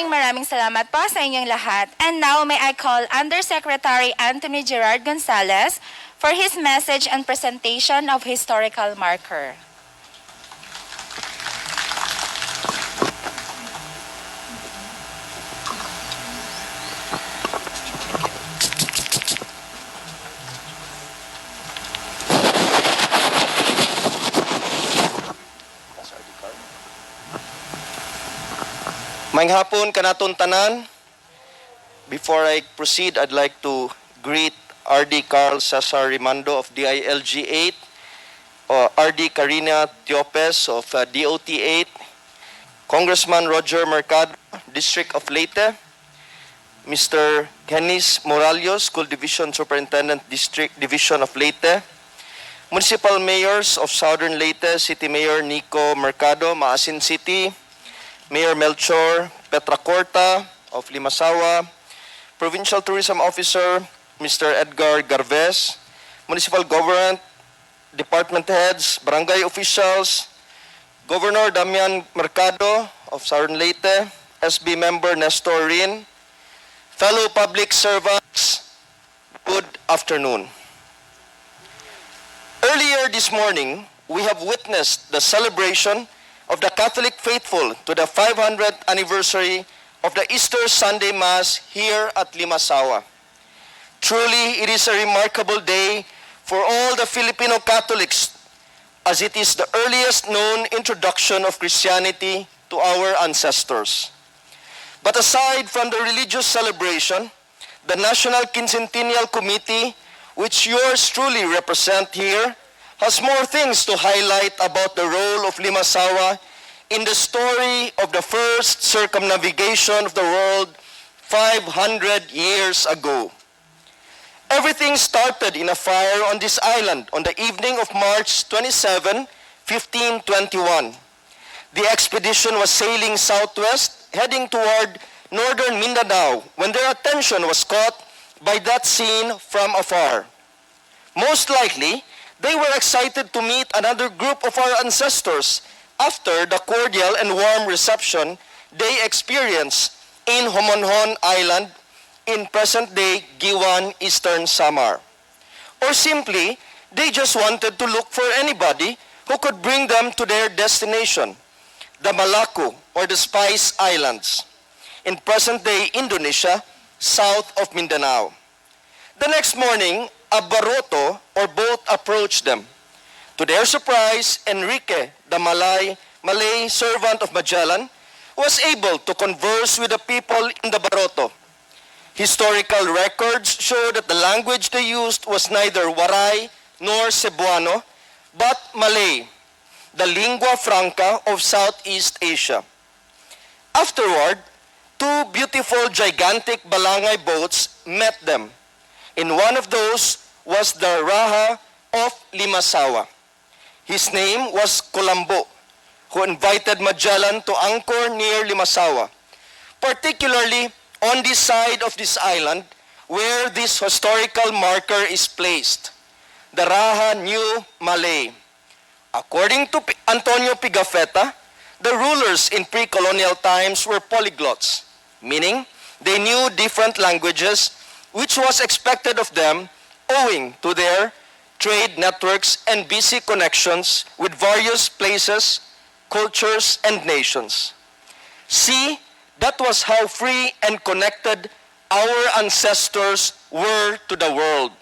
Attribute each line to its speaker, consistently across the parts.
Speaker 1: maraming salamat po sa inyong lahat. And now, may I call Undersecretary Anthony Gerard Gonzalez for his message and presentation of historical marker.
Speaker 2: Maayong hapon kanaton tanan. Before I proceed, I'd like to greet RD Carl Cesar Rimando of DILG 8, RD Karina Tiopes of DOT 8, Congressman Roger Mercado, District of Leyte, Mr. Genis Moralios, School Division Superintendent, District Division of Leyte, Municipal Mayors of Southern Leyte, City Mayor Nico Mercado, Maasin City, Mayor Melchor Petracorta of Limasawa, Provincial Tourism Officer Mr. Edgar Garvez, Municipal Government, Department Heads, Barangay Officials, Governor Damian Mercado of Southern Leyte, SB Member Nestor Rin, fellow public servants, good afternoon. Earlier this morning, we have witnessed the celebration of the Catholic faithful to the 500th anniversary of the Easter Sunday Mass here at Limasawa. Truly, it is a remarkable day for all the Filipino Catholics, as it is the earliest known introduction of Christianity to our ancestors. But aside from the religious celebration, the National Quincentennial Committee, which yours truly represent here, has more things to highlight about the role of Limasawa in the story of the first circumnavigation of the world 500 years ago. Everything started in a fire on this island on the evening of March 27, 1521. The expedition was sailing southwest, heading toward northern Mindanao, when their attention was caught by that scene from afar. Most likely, they were excited to meet another group of our ancestors after the cordial and warm reception they experienced in Homonhon Island in present-day Giwan, Eastern Samar. Or simply, they just wanted to look for anybody who could bring them to their destination, the Malacca or the Spice Islands, in present-day Indonesia, south of Mindanao. The next morning, a baroto or boat approached them. To their surprise, Enrique, the Malay servant of Magellan, was able to converse with the people in the baroto. Historical records show that the language they used was neither Waray nor Cebuano, but Malay, the lingua franca of Southeast Asia. Afterward, two beautiful gigantic balangay boats met them. In one of those was the Raha of Limasawa. His name was Colombo, who invited Magellan to anchor near Limasawa, particularly on this side of this island where this historical marker is placed. The Raha knew Malay. According to Antonio Pigafetta, the rulers in pre-colonial times were polyglots, meaning they knew different languages, which was expected of them owing to their trade networks and busy connections with various places, cultures, and nations. See, that was how free and connected our ancestors were to the world.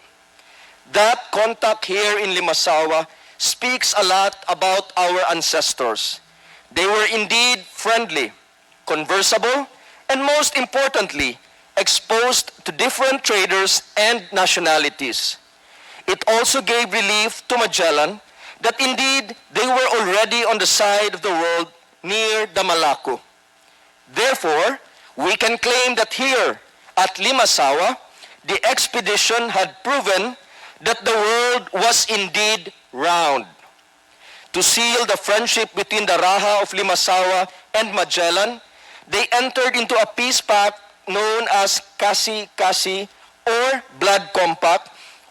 Speaker 2: That contact here in Limasawa speaks a lot about our ancestors. They were indeed friendly, conversable, and most importantly, exposed to different traders and nationalities. It also gave relief to Magellan that indeed they were already on the side of the world near the Malacca. Therefore, we can claim that here at Limasawa, the expedition had proven that the world was indeed round. To seal the friendship between the Raha of Limasawa and Magellan, they entered into a peace pact known as Kasi-Kasi or Blood Compact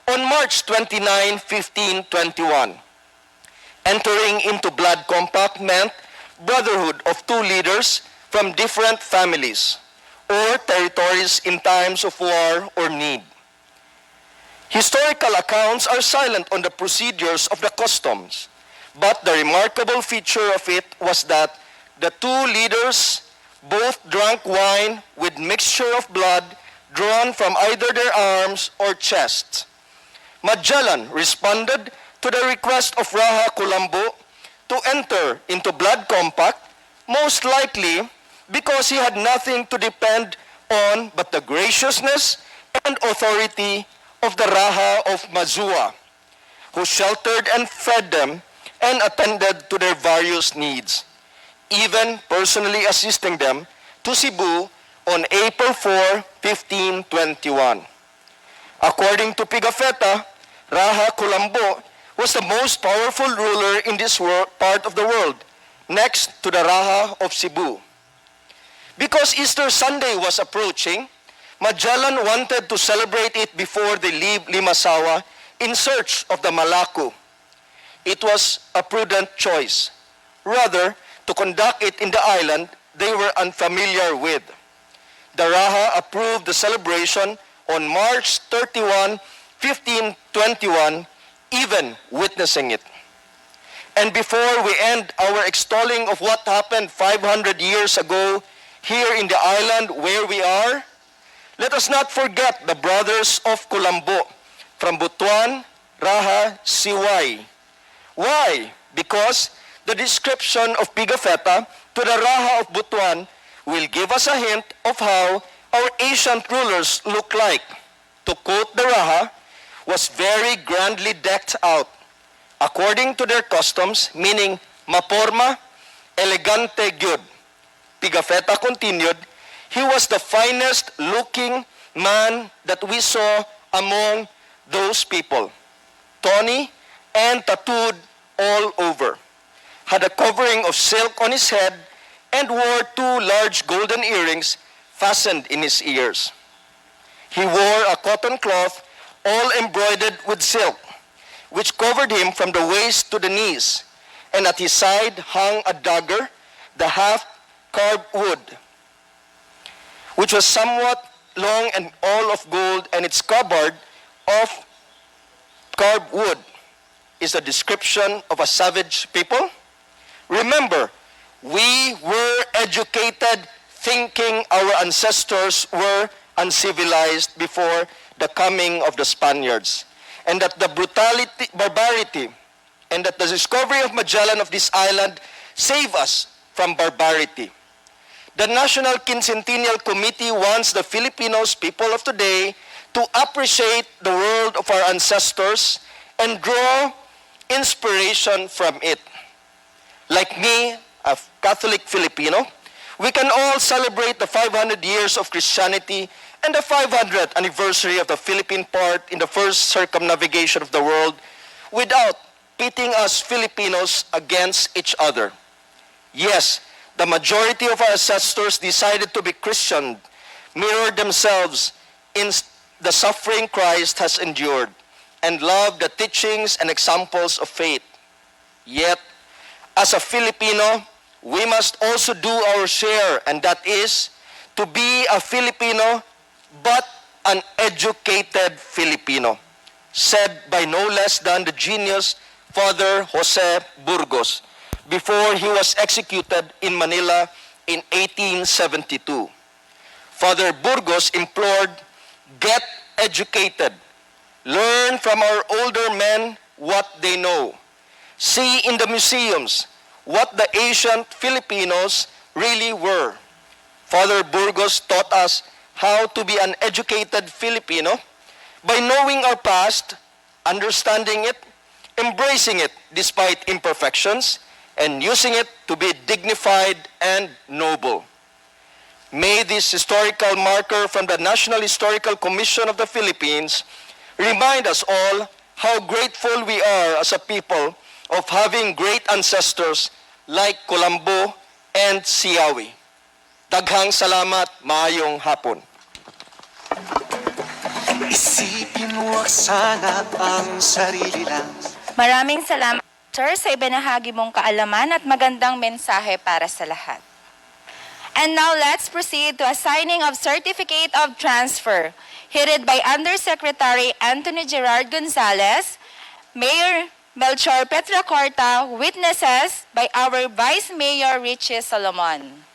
Speaker 2: on March 29, 1521. Entering into Blood Compact meant brotherhood of two leaders from different families or territories in times of war or need. Historical accounts are silent on the procedures of the customs, but the remarkable feature of it was that the two leaders both drank wine with mixture of blood drawn from either their arms or chests. Magellan responded to the request of Raha Colombo to enter into blood compact, most likely because he had nothing to depend on but the graciousness and authority of the Raha of Mazua, who sheltered and fed them and attended to their various needs, even personally assisting them to Cebu on April 4, 1521. According to Pigafetta, Raha Colombo was the most powerful ruler in this part of the world, next to the Raha of Cebu. Because Easter Sunday was approaching, Magellan wanted to celebrate it before they leave Limasawa in search of the Malaco. It was a prudent choice. Rather, to conduct it in the island they were unfamiliar with. The Raha approved the celebration on March 31, 1521, even witnessing it. And before we end our extolling of what happened 500 years ago here in the island where we are, let us not forget the brothers of Colombo from Butuan, Raha, Siway. Why? Because the description of Pigafetta to the Raha of Butuan will give us a hint of how our ancient rulers look like. To quote the Raha, was very grandly decked out, according to their customs, meaning maporma, elegante gyud. Pigafetta continued, he was the finest looking man that we saw among those people, tawny and tattooed all over, had a covering of silk on his head, and wore two large golden earrings fastened in his ears. He wore a cotton cloth all embroidered with silk, which covered him from the waist to the knees, and at his side hung a dagger, the half-carved wood, which was somewhat long and all of gold, and its scabbard of carved wood is a description of a savage people. Remember, we were educated thinking our ancestors were uncivilized before the coming of the Spaniards, and that the barbarity, and that the discovery of Magellan of this island saved us from barbarity. The National Quincentennial Committee wants the Filipinos, people of today, to appreciate the world of our ancestors and draw inspiration from it. Like me, a Catholic Filipino, we can all celebrate the 500 years of Christianity and the 500th anniversary of the Philippine part in the first circumnavigation of the world without pitting us Filipinos against each other. Yes, the majority of our ancestors decided to be Christian, mirrored themselves in the suffering Christ has endured, and loved the teachings and examples of faith. Yet, as a Filipino, we must also do our share, and that is to be a Filipino, but an educated Filipino, said by no less than the genius Father Jose Burgos before he was executed in Manila in 1872. Father Burgos implored, get educated, learn from our older men what they know, see in the museums what the ancient Filipinos really were. Father Burgos taught us how to be an educated Filipino by knowing our past, understanding it, embracing it despite imperfections, and using it to be dignified and noble. May this historical marker from the National Historical Commission of the Philippines remind us all how grateful we are as a people of having great ancestors like Colombo and Siawi. Daghang salamat, maayong hapon.
Speaker 3: Isipin mo sana ang sarili lang.
Speaker 1: Maraming salamat, Sir, sa ibinahagi mong kaalaman at magandang mensahe para sa lahat. And now let's proceed to a signing of Certificate of Transfer, headed by Undersecretary Anthony Gerard Gonzalez, Mayor Melchor Petracorta, witnesses by our Vice Mayor Richie Solomon.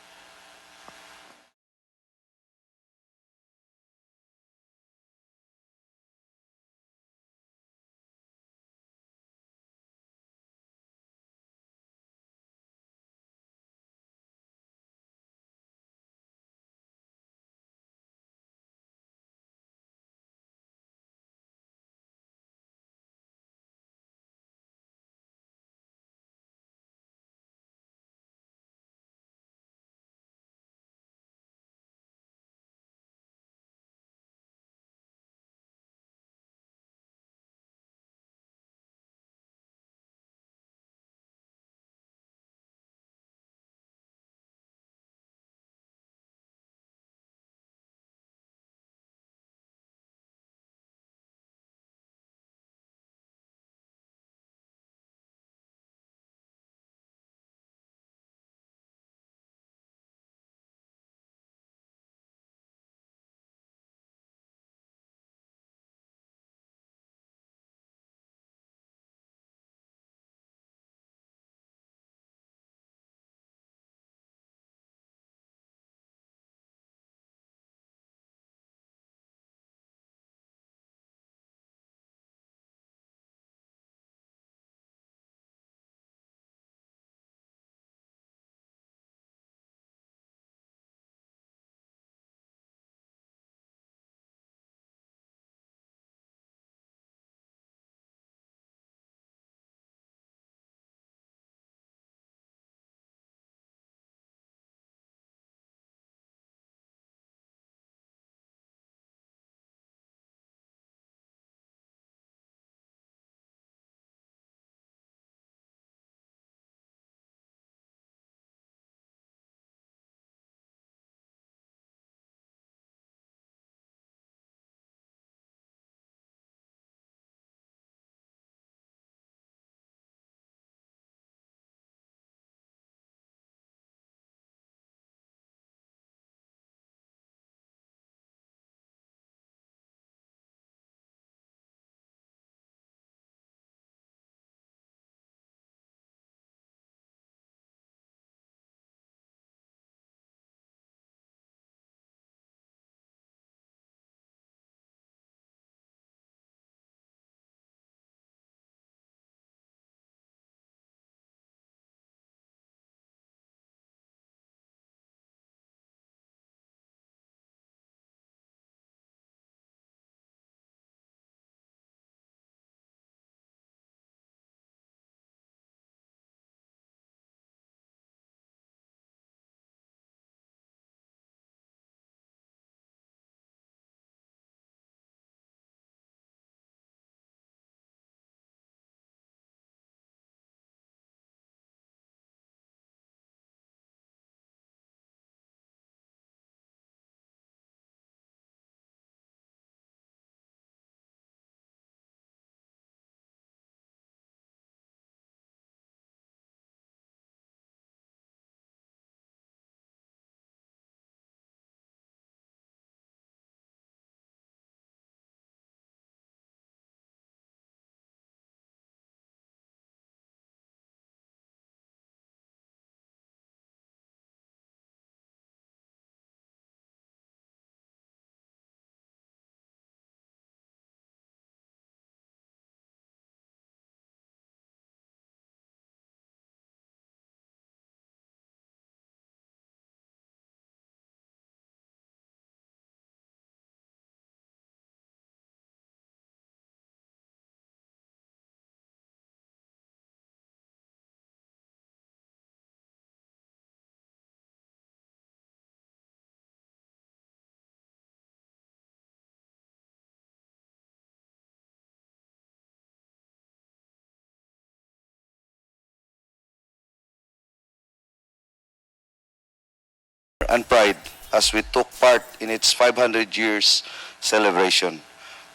Speaker 4: And pride as we took part in its 500 years celebration.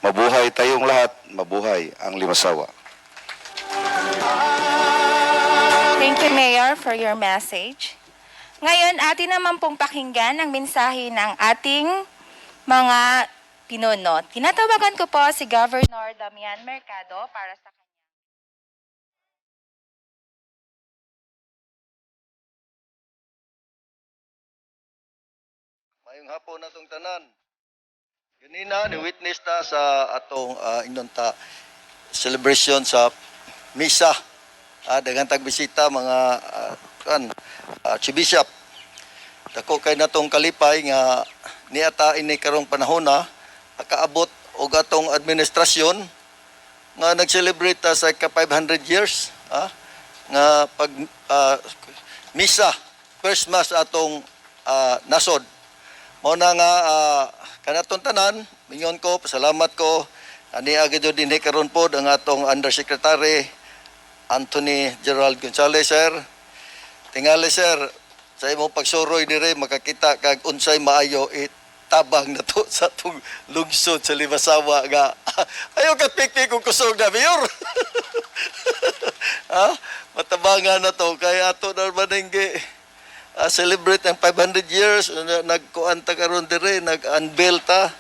Speaker 4: Mabuhay tayong lahat, mabuhay ang Limasawa.
Speaker 1: Thank you, Mayor, for your message. Ngayon, atin naman pong pakinggan ang mensahe ng ating mga pinuno. Tinatawagan ko po si Governor Damian Mercado para sa kanya.
Speaker 5: Mayong hapon natong tanan. Ganina ni witness ta sa atong inunta celebration sa misa. Daghang tagbisita mga Archbishop. Dako kay natong kalipay nga niata ini karong panahon na akaabot og atong administrasyon nga nag-celebrate ta sa ka 500 years nga pag misa first mass atong nasod. Mao na nga kanatong tanan, mingon ko, pasalamat ko. Ani agad yun din karon po ang atong Undersecretary Anthony Gerald Gonzales, sir. Tingali, sir, sa imong pagsuroy dire makakita kag unsay maayo tabang na to sa atong lungsod sa Limasawa nga ayaw ka piknik kung kusog na, Mayor. Matabangan na to kaya ato na maninggi. Celebrate ang 500 years, nagkuan ta karon dire, nag-unveil ta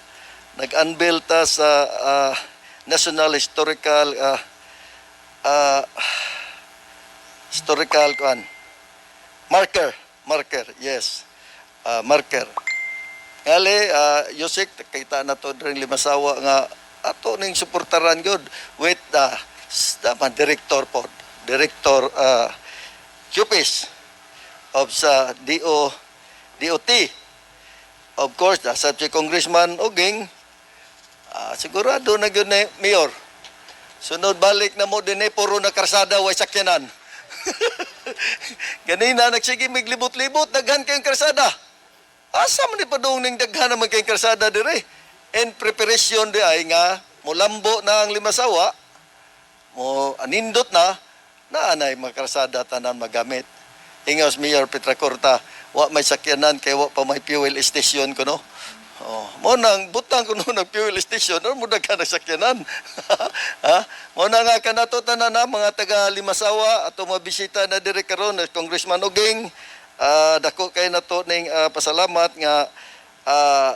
Speaker 5: sa National Historical kuan marker, yes. Marker. Ngali Yusik kita na to dire Limasawa nga ato ning suportaran gyud with director Cupis of sa DOT. Of course, sa Congressman Oging, sigurado na yun ni Mayor. Sunod balik na mo din puro na karsada, way sakyanan. Ganina, nagsige miglibot-libot, daghan kayong karsada. Asa man ipadong ning daghan naman kayong karsada dire? In preparation di ay nga, mulambo na ang Limasawa, mo anindot na anay makarsada tanan magamit. Ingos Mayor Petracorta, wa may sakyanan kay wa pa may fuel station kuno. Mo nang butang kuno nag fuel station, mo daghan ang sakyanan. Mo na nga kanato tanan na mga taga Limasawa ato mabisita na dire karon Congressman Oging. Dako kay nato ning pasalamat nga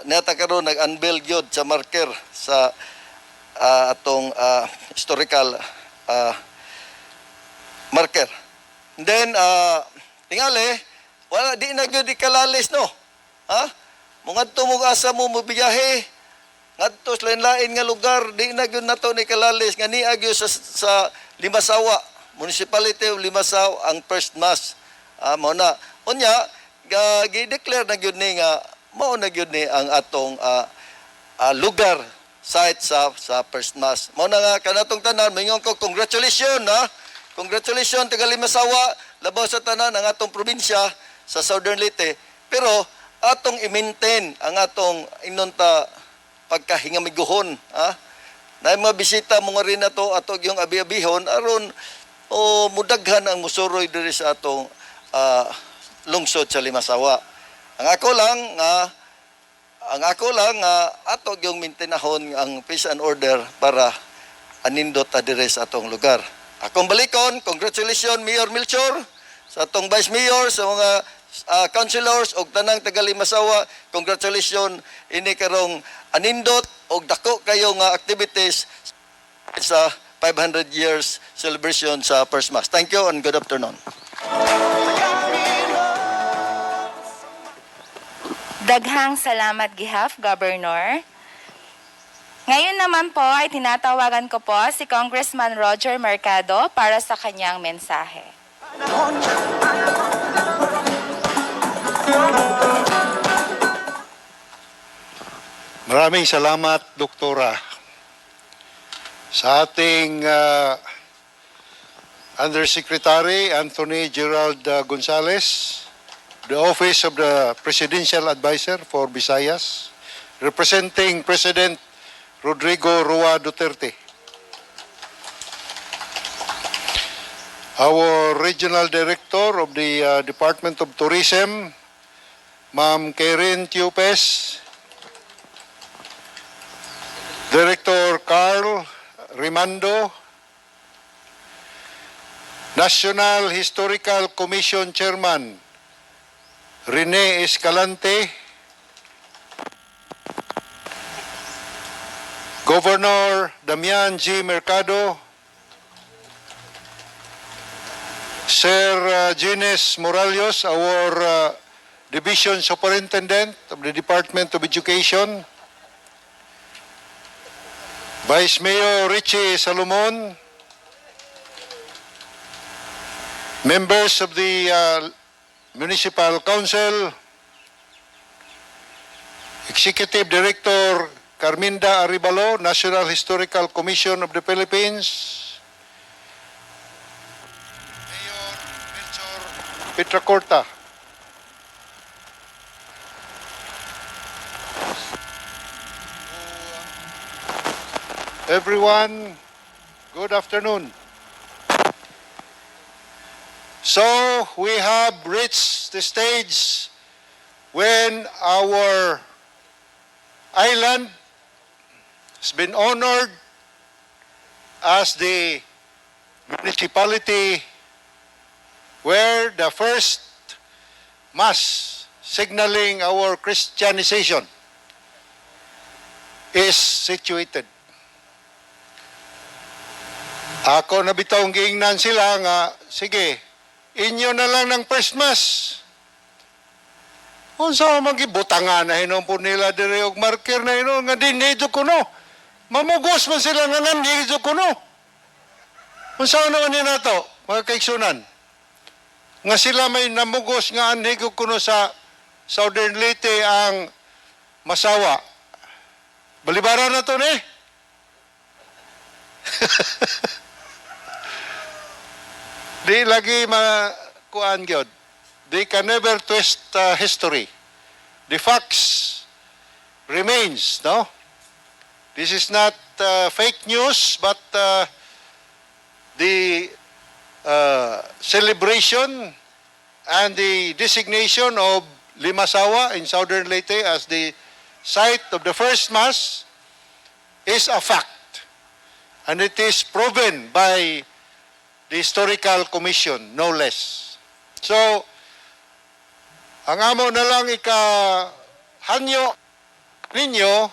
Speaker 5: neta karon nag-unveil gyud sa marker sa atong historical marker. And then tingali, wala di na gyud ikalalis no. Mungadto mo asa mo mobiyahe. Ngadto sa lain-lain nga lugar, di na gyud nato ni kalalis nga niya gyud sa Limasawa, Municipality of Limasaw ang first mass. Mao na. Unya, gi-declare na gyud ni nga mao na gyud ni ang atong lugar site sa first mass. Mao na nga kanatong tanan, mingon ko congratulations Congratulations taga Limasawa, labaw sa tanan ang atong probinsya sa Southern Leyte. Pero atong i-maintain ang atong inunta pagkahingamiguhon. Na mga bisita mo nga rin na to atong yung abi-abihon aron mudaghan ang musuroy diri sa atong lungsod sa Limasawa. Ang ako lang atong yung maintainahon ang peace and order para anindot ta diri sa atong lugar. Akong balikon, congratulations Mayor Melchor, sa atong Vice Mayor, sa mga councilors og tanang taga Limasawa, congratulations ini karong anindot og dako kayo nga activities sa 500 years celebration sa First Mass. Thank you and good afternoon.
Speaker 1: Daghang salamat gihap, Governor. Ngayon naman po ay tinatawagan ko po si Congressman Roger Mercado para sa kanyang mensahe.
Speaker 6: Maraming salamat, Doktora, sa ating Undersecretary Anthony Gerald Gonzales, the Office of the Presidential Advisor for Visayas, representing President Rodrigo Roa Duterte, our Regional Director of the Department of Tourism, Ma'am Karen Tiupes, Director Carl Rimando, National Historical Commission Chairman Rene Escalante, Governor Damian G. Mercado, Sir Gines Moralios, our Division Superintendent of the Department of Education, Vice Mayor Richie Salomon, members of the Municipal Council, Executive Director Carminda Aribalo, National Historical Commission of the Philippines, Mayor Melchor Petracorta, everyone, good afternoon. So we have reached the stage when our island has been honored as the municipality where the first mass signaling our Christianization is situated. Ako na bitong giingnan sila nga, sige, inyo na lang ng first mass. Kung saan magibutangan na hinon po nila dire og marker na hinon nga dinidyo ko no. Mamugos man sila nga nandidyo ko no. Kung saan naman nila to, mga kaigsunan. Nga sila may namugos nga anhigo ko no sa Southern Leyte ang Masawa. Balibaran na to ni. Di lagi makuan gyud. They can never twist history. The facts remains, no? This is not fake news, but the celebration and the designation of Limasawa in Southern Leyte as the site of the first mass is a fact. And it is proven by the Historical Commission, no less. So, ang amo na lang ikahanyo ninyo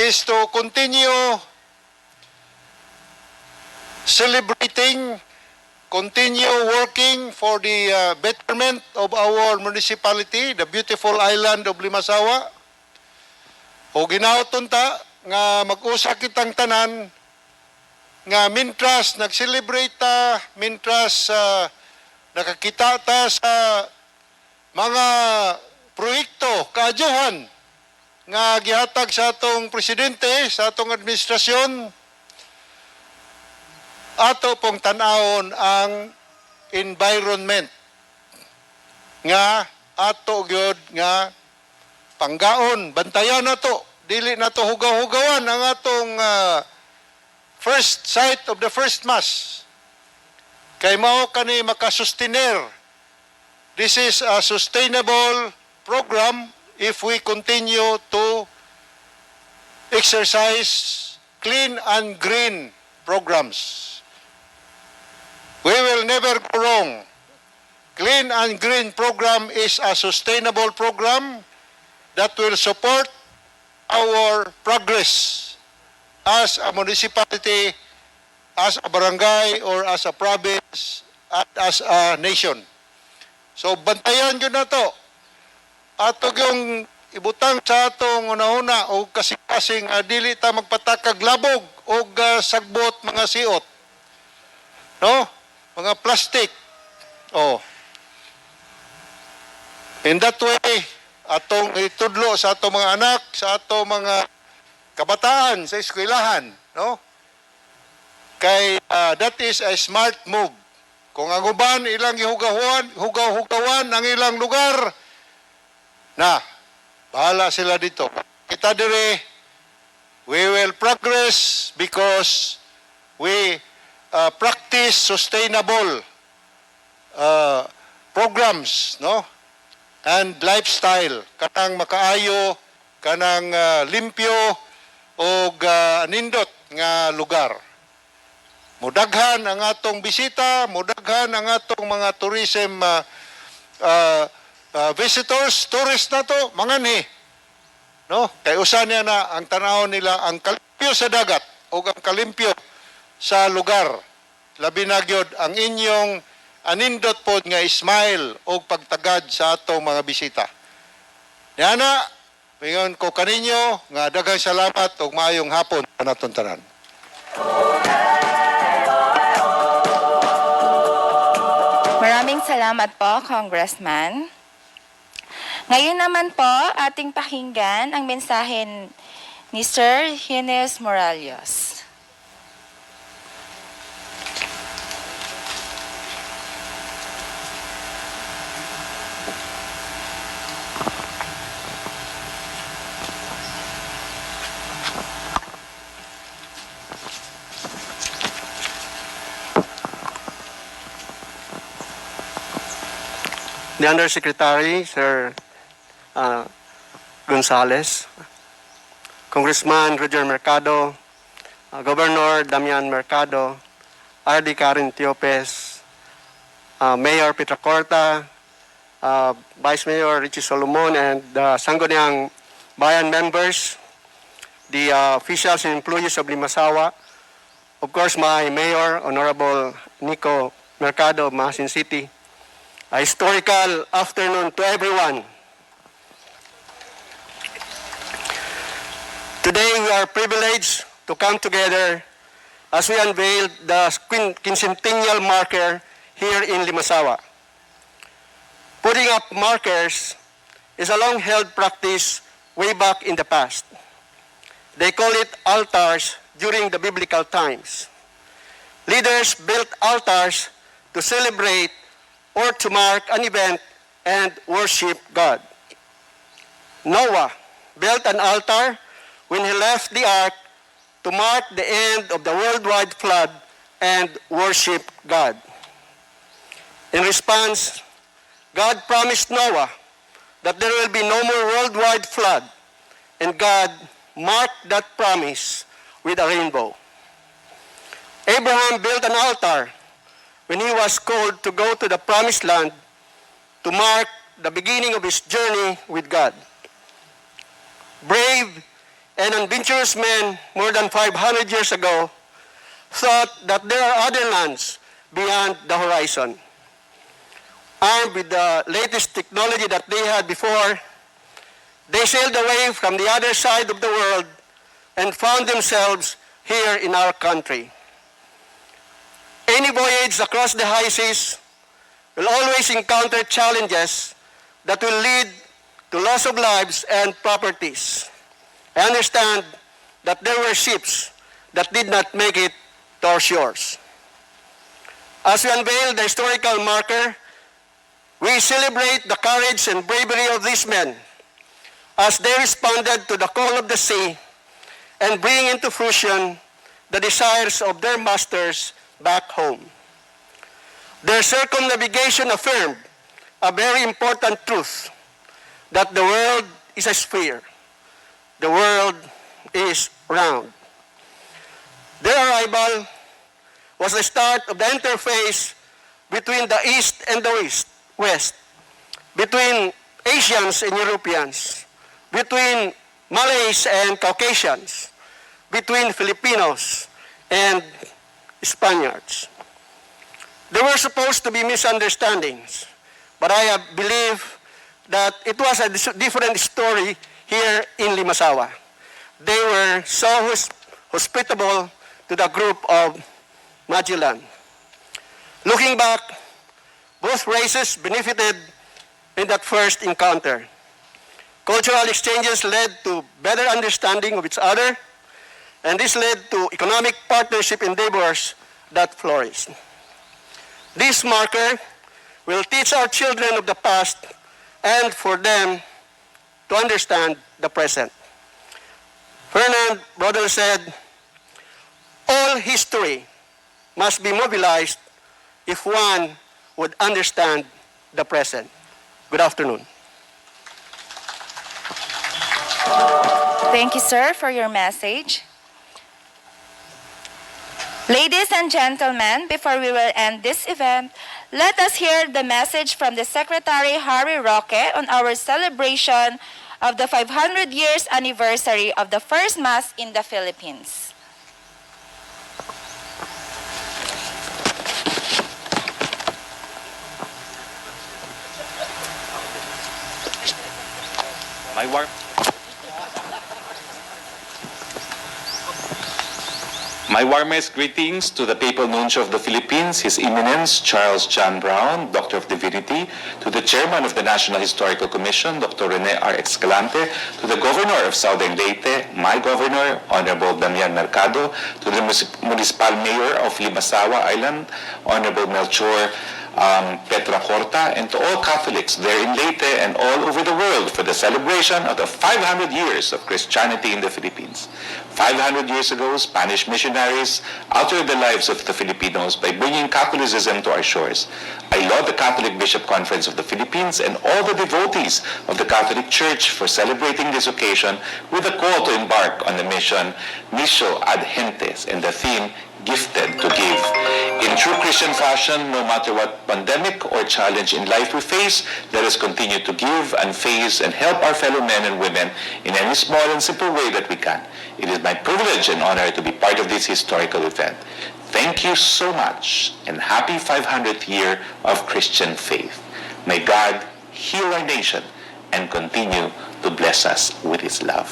Speaker 6: is to continue celebrating, continue working for the betterment of our municipality, the beautiful island of Limasawa. O ginaoton ta nga mag-usa kitang tanan nga mintras nag-celebrate ta, mintras nakakita ta sa mga proyekto, kaadyuhan nga gihatag sa atong presidente, sa atong administrasyon, ato pong tanawon ang environment nga ato gyud nga panggaon, bantayan nato, dili nato hugaw-hugawan ang atong first site of the first mass. Kay mao kani makasustener. This is a sustainable program if we continue to exercise clean and green programs. We will never go wrong. Clean and green program is a sustainable program that will support our progress as a municipality, as a barangay, or as a province, at as a nation. So, bantayan yun na to. Ato yung ibutang sa atong una-una o kasing-kasing dili ta magpatakag labog o sagbot mga siot. No? Mga plastic. Oh. In that way, atong itudlo sa atong mga anak, sa atong mga kabataan sa eskwelahan, no? Kay that is a smart move. Kung ang uban ilang hugaw-hugawan ang ilang lugar, na bahala sila dito. Kita dire, we will progress because we practice sustainable programs, no? And lifestyle, kanang makaayo, kanang limpyo, o nindot nga lugar. Mudaghan ang atong bisita, mudaghan ang atong mga tourism visitors, tourist na to, mangani. No? Kay usa niya na ang tanaw nila ang kalimpyo sa dagat o ang kalimpyo sa lugar. Labi na gyud ang inyong anindot pod nga smile o pagtagad sa atong mga bisita. Yana, mingon ko kaninyo nga daghang salamat ug maayong hapon sa naton tanan.
Speaker 1: Maraming salamat po, Congressman. Ngayon naman po, ating pakinggan ang mensahe ni Sir Hines Morales.
Speaker 7: The Undersecretary, Sir Gonzales, Congressman Roger Mercado, Governor Damian Mercado, RD Karen Tiopes, Mayor Petra Corta, Vice Mayor Richie Solomon, and Sangguniang Bayan members, the officials and employees of Limasawa, of course my Mayor, Honorable Nico Mercado of Masin City. A historical afternoon to everyone. Today we are privileged to come together as we unveil the quincentennial marker here in Limasawa. Putting up markers is a long-held practice way back in the past. They call it altars during the biblical times. Leaders built altars to celebrate or to mark an event and worship God. Noah built an altar when he left the ark to mark the end of the worldwide flood and worship God. In response, God promised Noah that there will be no more worldwide flood, and God marked that promise with a rainbow. Abraham built an altar when he was called to go to the promised land to mark the beginning of his journey with God. Brave and adventurous men more than 500 years ago thought that there are other lands beyond the horizon. Armed with the latest technology that they had before, they sailed away from the other side of the world and found themselves here in our country. Any voyage across the high seas will always encounter challenges that will lead to loss of lives and properties. I understand that there were ships that did not make it to our shores. As we unveil the historical marker, we celebrate the courage and bravery of these men as they responded to the call of the sea and bring into fruition the desires of their masters back home. Their circumnavigation affirmed a very important truth, that the world is a sphere. The world is round. Their arrival was the start of the interface between the East and the West, between Asians and Europeans, between Malays and Caucasians, between Filipinos and Spaniards. There were supposed to be misunderstandings, but I believe that it was a different story here in Limasawa. They were so hospitable to the group of Magellan. Looking back, both races benefited in that first encounter. Cultural exchanges led to better understanding of each other, and this led to economic partnership endeavors that flourished. This marker will teach our children of the past and for them to understand the present. Fernand Braudel said, all history must be mobilized if one would understand the present. Good afternoon.
Speaker 1: Thank you, sir, for your message. Ladies and gentlemen, before we will end this event, let us hear the message from the Secretary Harry Roque on our celebration of the 500 years anniversary of the first Mass in the Philippines.
Speaker 8: My warmest greetings to the Papal Nuncio of the Philippines, His Eminence Charles John Brown, Doctor of Divinity, to the Chairman of the National Historical Commission, Dr. Rene R. Escalante, to the Governor of Southern Leyte, my Governor, Honorable Damian Mercado, to the Municipal Mayor of Limasawa Island, Honorable Melchor Petra Corta, and to all Catholics there in Leyte and all over the world for the celebration of the 500 years of Christianity in the Philippines. 500 years ago, Spanish missionaries altered the lives of the Filipinos by bringing Catholicism to our shores. I laud the Catholic Bishop Conference of the Philippines and all the devotees of the Catholic Church for celebrating this occasion with a call to embark on the mission Missio ad Gentes and the theme Gifted to Give. In true Christian fashion, no matter what pandemic or challenge in life we face, let us continue to give and face and help our fellow men and women in any small and simple way that we can. It is my privilege and honor to be part of this historical event. Thank you so much and happy 500th year of Christian faith. May God heal our nation and continue to bless us with His love.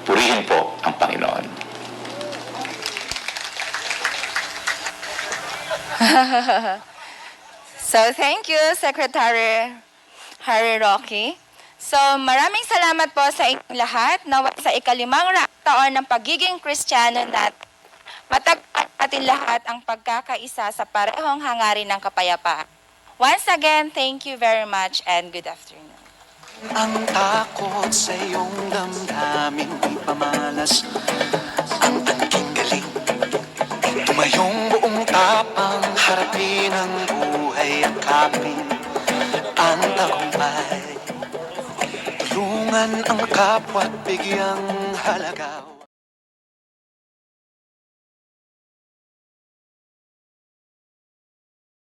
Speaker 8: Purihin po ang Panginoon.
Speaker 1: So thank you, Secretary Harry Roque. So maraming salamat po sa inyong lahat na sa ikalimang taon ng pagiging Kristiyano natin. Matagpuan natin lahat ang pagkakaisa sa parehong hangarin ng kapayapaan. Once again, thank you very much and good afternoon.
Speaker 3: Ang takot sa iyong damdamin ipamalas ang tangking galing. Tumayong buong tapang harapin ang buhay at kapin ang tagumpay. Tulungan ang kapwa't bigyang halagaw.